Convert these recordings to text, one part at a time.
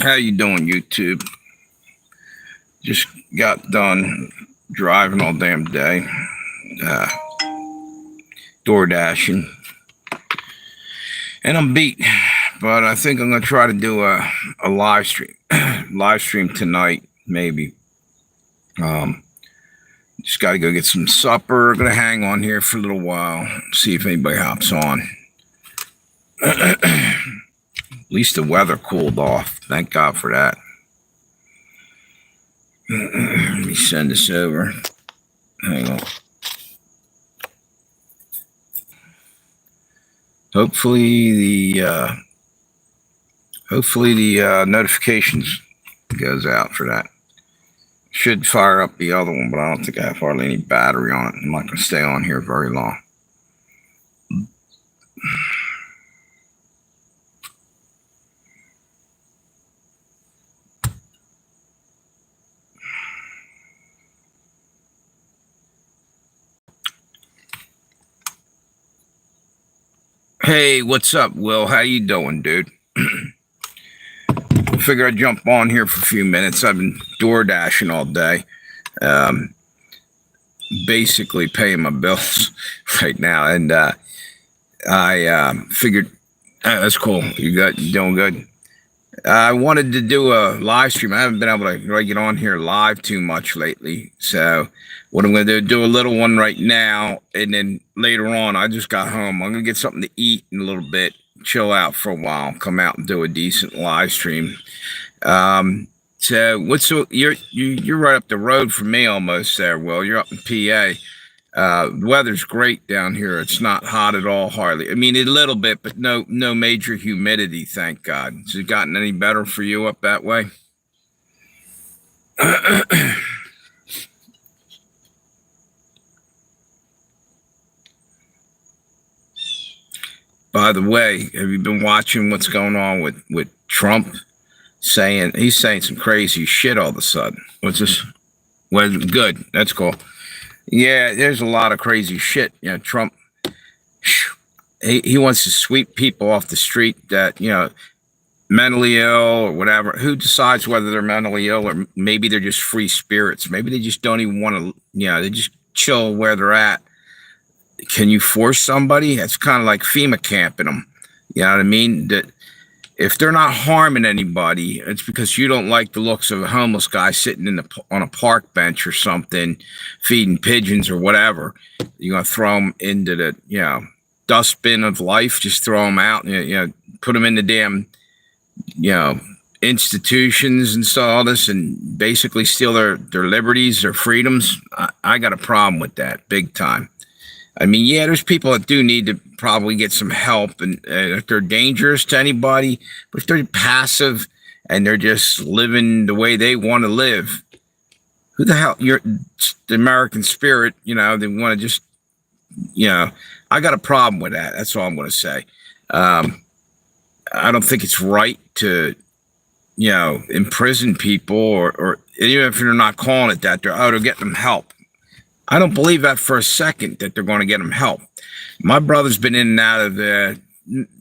How you doing, YouTube? Just got done driving all damn day, uh, door dashing, and I'm beat. But I think I'm gonna try to do a live stream, live stream tonight, maybe. Um, just got to go get some supper. Gonna hang on here for a little while, see if anybody hops on. At least the weather cooled off. Thank God for that. Let me send this over. Hang on. Hopefully the notifications goes out for that. Should fire up the other one, but I don't think I have hardly any battery on it. I'm not going to stay on here very long. Hey, what's up, Will? How you doing, dude? Figure I'd jump on here for a few minutes. I've been door dashing all day. Basically paying my bills right now. And I figured, that's cool. You doing good? I wanted to do a live stream. I haven't been able to really get on here live too much lately. So what I'm going to do a little one right now. And then later on, I just got home. I'm going to get something to eat in a little bit, chill out for a while, come out and do a decent live stream. So you're right up the road from me almost there, Will. You're up in PA. The weather's great down here. It's not hot at all, hardly. I mean, a little bit, but no major humidity, thank God. Has it gotten any better for you up that way? By the way, have you been watching what's going on with Trump? He's saying some crazy shit all of a sudden. What's this? Well, good. That's cool. Yeah, there's a lot of crazy shit. You know, Trump, he wants to sweep people off the street that, mentally ill or whatever. Who decides whether they're mentally ill or maybe they're just free spirits? Maybe they just don't even want to, they just chill where they're at. Can you force somebody? That's kind of like FEMA camping them. You know what I mean? That if they're not harming anybody, it's because you don't like the looks of a homeless guy sitting on a park bench or something, feeding pigeons or whatever. You're going to throw them into the, dustbin of life, just throw them out, put them in the damn, institutions and so all this and basically steal their liberties, their freedoms. I got a problem with that big time. I mean, yeah, there's people that do need to probably get some help, and if they're dangerous to anybody, but if they're passive and they're just living the way they want to live, who the hell? You're the American spirit, they want to just, I got a problem with that. That's all I'm going to say. I don't think it's right to, imprison people or even if they're not calling it that, they're getting them help. I don't believe that for a second that they're going to get them help. My brother's been in and out of the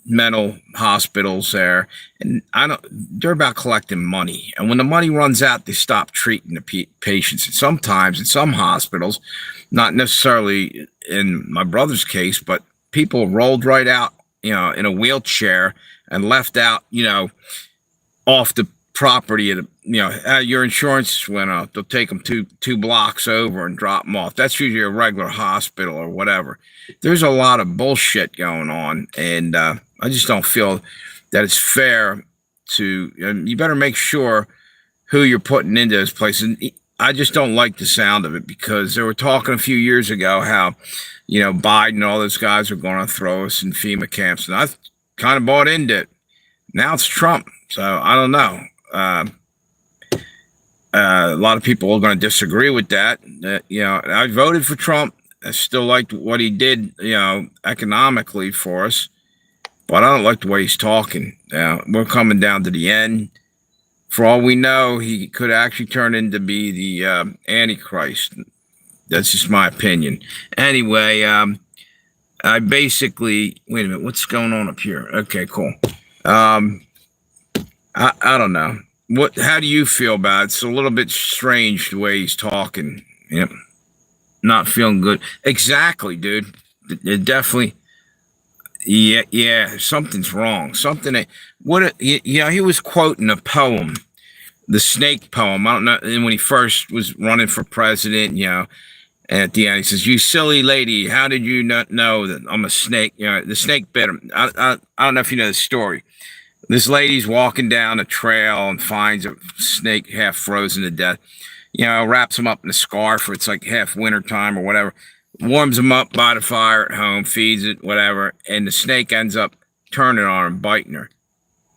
mental hospitals there, and they're about collecting money. And when the money runs out, they stop treating the patients. And sometimes in some hospitals, not necessarily in my brother's case, but people rolled right out, in a wheelchair and left out, off the property of your insurance went up. They'll take them two blocks over and drop them off. That's usually a regular hospital or whatever. There's a lot of bullshit going on, and I just don't feel that it's fair to. You better make sure who you're putting into this place. And I just don't like the sound of it because they were talking a few years ago how, Biden and all those guys are going to throw us in FEMA camps, and I kind of bought into it. Now it's Trump, so I don't know. A lot of people are going to disagree with that. I voted for Trump. I still liked what he did, economically for us, but I don't like the way he's talking. We're coming down to the end. For all we know, he could actually turn into be the Antichrist. That's just my opinion. Anyway, I basically, wait a minute, what's going on up here? Okay, cool. I don't know. How do you feel about it? It's a little bit strange the way he's talking. Yep. Not feeling good. Exactly, dude. It definitely. Yeah, yeah. Something's wrong. Something. He was quoting a poem, the snake poem. I don't know. And when he first was running for president, and at the end he says, "You silly lady, how did you not know that I'm a snake?" The snake bit him. I don't know if you know the story. This lady's walking down a trail and finds a snake half frozen to death. Wraps him up in a scarf, or it's like half winter time or whatever. Warms him up by the fire at home, feeds it, whatever, and the snake ends up turning on her and biting her.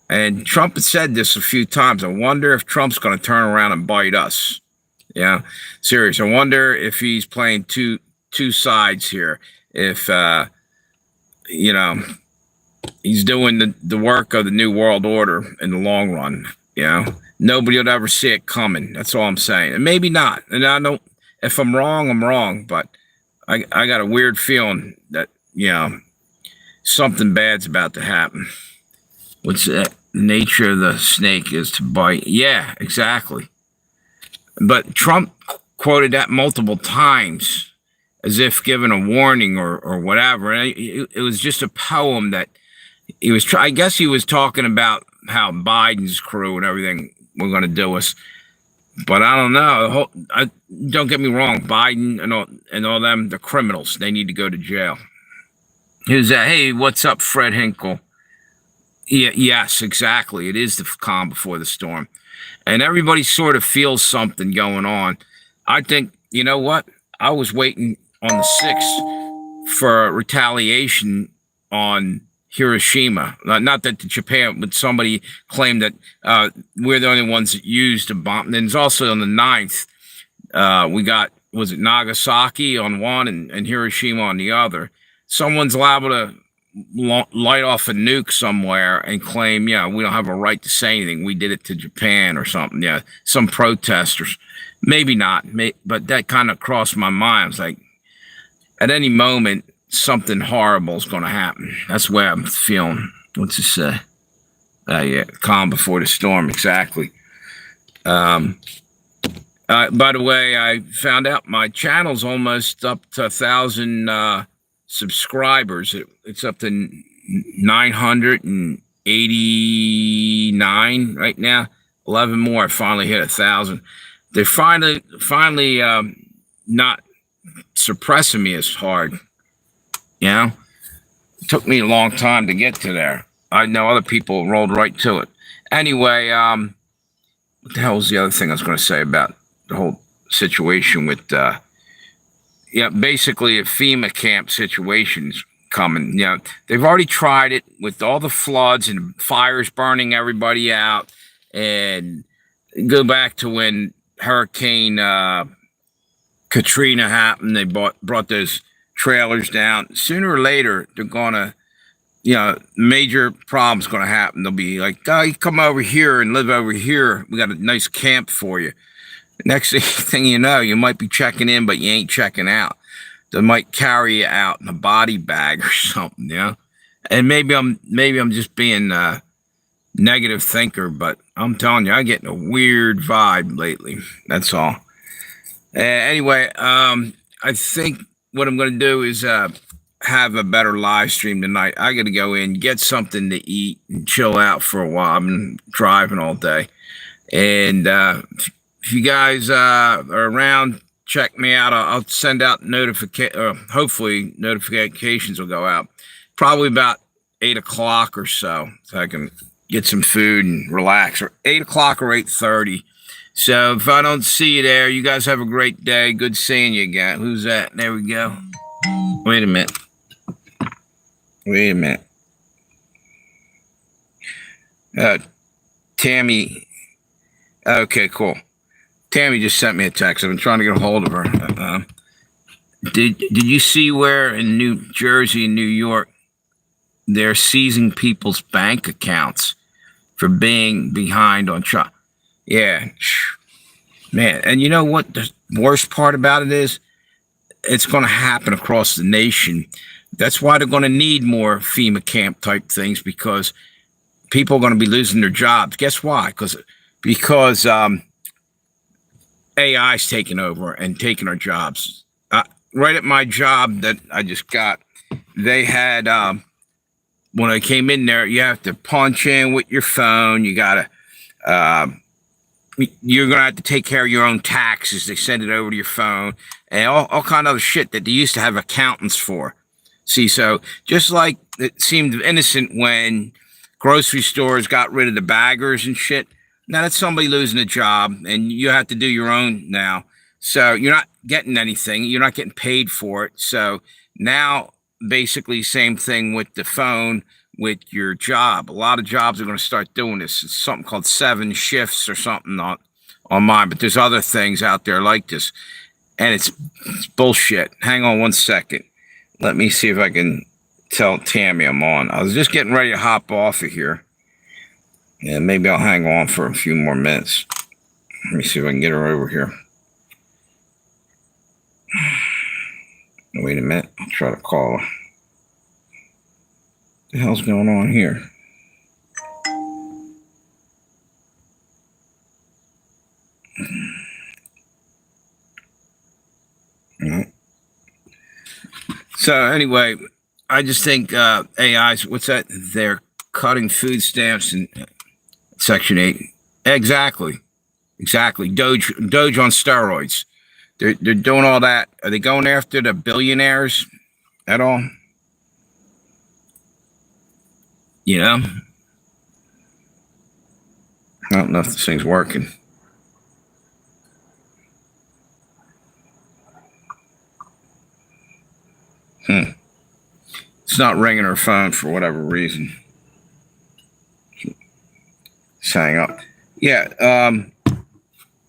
And Trump has said this a few times. I wonder if Trump's going to turn around and bite us. Yeah, serious. I wonder if he's playing two sides here. If he's doing the work of the New World Order in the long run. Nobody will ever see it coming. That's all I'm saying. And maybe not. And I don't. If I'm wrong, I'm wrong. But I got a weird feeling that something bad's about to happen. What's that? The nature of the snake is to bite. Yeah, exactly. But Trump quoted that multiple times as if giving a warning or whatever. And it was just a poem that he was I guess he was talking about how Biden's crew and everything were going to do us. But I don't know. Don't get me wrong. Biden and all them, they're criminals. They need to go to jail. Who's that? Hey, what's up, Fred Hinkle? Yeah, yes, exactly. It is the calm before the storm. And everybody sort of feels something going on. I think, you know what? I was waiting on the 6th for retaliation on Hiroshima. Not that Japan, but somebody claimed that we're the only ones that used a bomb. And there's also on the 9th, we got, was it Nagasaki on one and Hiroshima on the other. Someone's liable to light off a nuke somewhere and claim, we don't have a right to say anything. We did it to Japan or something. Yeah, some protesters. Maybe not, but that kind of crossed my mind. I was like, at any moment, something horrible is going to happen. That's where I'm feeling. What's it say? Yeah, calm before the storm. Exactly. By the way, I found out my channel's almost up to 1,000 subscribers. It's up to 989 right now. 11 more. I finally hit 1,000. They're finally not suppressing me as hard. It took me a long time to get to there. I know other people rolled right to it. Anyway, what the hell was the other thing I was going to say about the whole situation with, basically a FEMA camp situation's coming. They've already tried it with all the floods and fires burning everybody out. And go back to when Hurricane Katrina happened. They brought those trailers down. Sooner or later, they're gonna, major problems gonna happen. They'll be like, "Oh, you come over here and live over here. We got a nice camp for you." Next thing you know, you might be checking in, but you ain't checking out. They might carry you out in a body bag or something, And maybe I'm just being a negative thinker, but I'm telling you, I'm getting a weird vibe lately. That's all. Anyway, I think what I'm going to do is have a better live stream tonight. I got to go in, get something to eat, and chill out for a while. I've been driving all day. And if you guys are around, check me out. I'll send out hopefully notifications will go out. Probably about 8 o'clock or so I can get some food and relax. Or 8 o'clock or 8:30. So if I don't see you there, you guys have a great day. Good seeing you again. Who's that? There we go. Wait a minute. Tammy. Okay, cool. Tammy just sent me a text. I've been trying to get a hold of her. Did you see where in New Jersey and New York they're seizing people's bank accounts for being behind on Trump? Yeah, man. And you know what the worst part about it is? It's going to happen across the nation. That's why they're going to need more FEMA camp type things, because people are going to be losing their jobs. Guess why? Because AI is taking over and taking our jobs. Right at my job that I just got, they had when I came in there, you have to punch in with your phone. You gotta you're gonna have to take care of your own taxes. They send it over to your phone and all kind of other shit that they used to have accountants for. See, so just like it seemed innocent when grocery stores got rid of the baggers and shit. Now that's somebody losing a job, and you have to do your own now. So you're not getting anything. You're not getting paid for it. So now, basically, same thing with the phone, with your job. A lot of jobs are going to start doing this. It's something called 7 shifts or something on mine, but there's other things out there like this, and it's bullshit. Hang on one second. Let me see if I can tell Tammy I'm on. I was just getting ready to hop off of here. Yeah, maybe I'll hang on for a few more minutes. Let me see if I can get her over here. Wait a minute. I'll try to call her. What the hell's going on here? So anyway, I just think AI's, what's that? They're cutting food stamps and Section 8. Exactly. Doge on steroids. They're doing all that. Are they going after the billionaires at all? You know? I don't know if this thing's working. It's not ringing her phone for whatever reason. Just hang up. Yeah,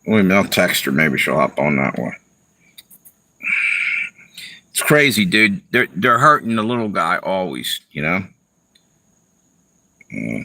wait a minute, I'll text her. Maybe she'll hop on that one. It's crazy, dude. They're hurting the little guy always, you know? Yeah.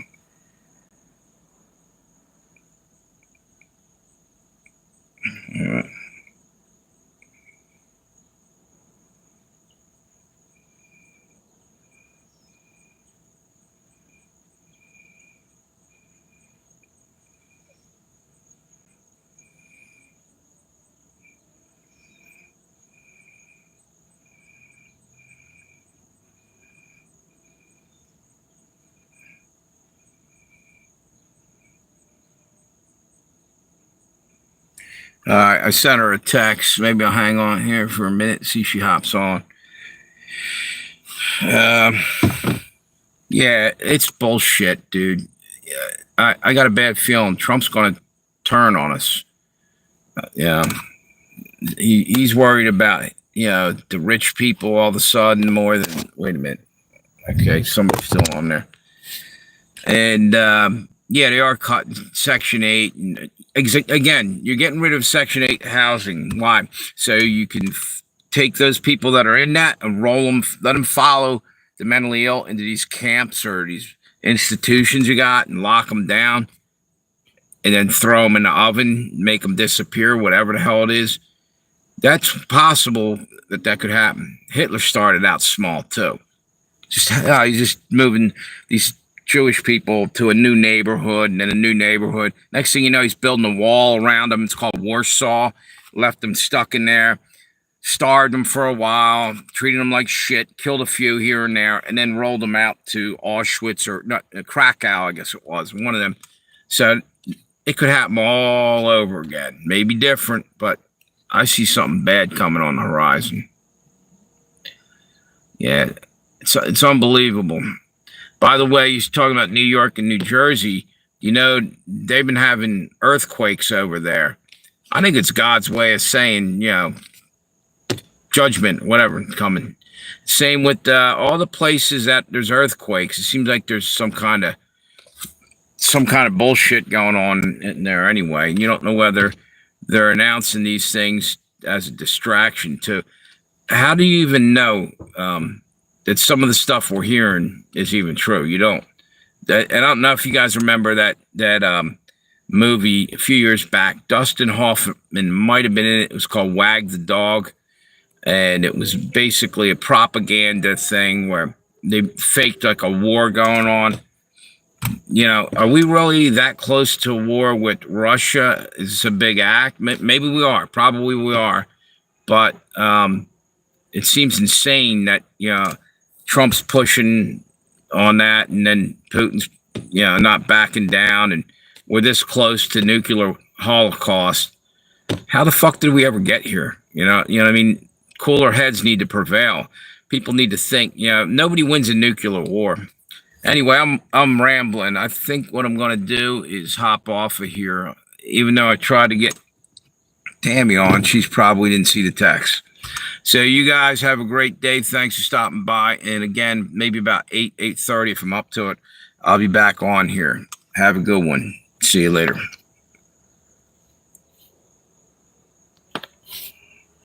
I sent her a text. Maybe I'll hang on here for a minute, see if she hops on. Yeah, it's bullshit, dude. I got a bad feeling Trump's going to turn on us. Yeah, he's worried about the rich people all of a sudden more than. Wait a minute. Okay, somebody's still on there. And yeah, they are cutting Section 8. And again, you're getting rid of Section 8 housing. Why? So you can take those people that are in that and roll them, let them follow the mentally ill into these camps or these institutions you got and lock them down and then throw them in the oven, make them disappear, whatever the hell it is. That's possible that could happen. Hitler started out small too. He's just moving these Jewish people to a new neighborhood and then a new neighborhood. Next thing you know, he's building a wall around them. It's called Warsaw. Left them stuck in there, starved them for a while, treated them like shit, killed a few here and there, and then rolled them out to Auschwitz or Krakow, I guess it was, one of them. So it could happen all over again. Maybe different, but I see something bad coming on the horizon. Yeah, it's unbelievable. By the way, he's talking about New York and New Jersey. They've been having earthquakes over there. I think it's God's way of saying, judgment, whatever, coming. Same with all the places that there's earthquakes. It seems like there's some kind of bullshit going on in there anyway. You don't know whether they're announcing these things as a distraction to. How do you even know that some of the stuff we're hearing is even true? You don't. And I don't know if you guys remember that movie a few years back. Dustin Hoffman might have been in it. It was called Wag the Dog. And it was basically a propaganda thing where they faked like a war going on. are we really that close to war with Russia? Is this a big act? Maybe we are. Probably we are. But it seems insane that Trump's pushing on that, and then Putin's not backing down, and we're this close to nuclear holocaust. How the fuck did we ever get here? I mean, cooler heads need to prevail. People need to think. Nobody wins a nuclear war. Anyway, I'm rambling. I think what I'm going to do is hop off of here. Even though I tried to get Tammy on, she's probably didn't see the text. So you guys have a great day. Thanks for stopping by. And again, maybe about 8:30 if I'm up to it, I'll be back on here. Have a good one. See you later.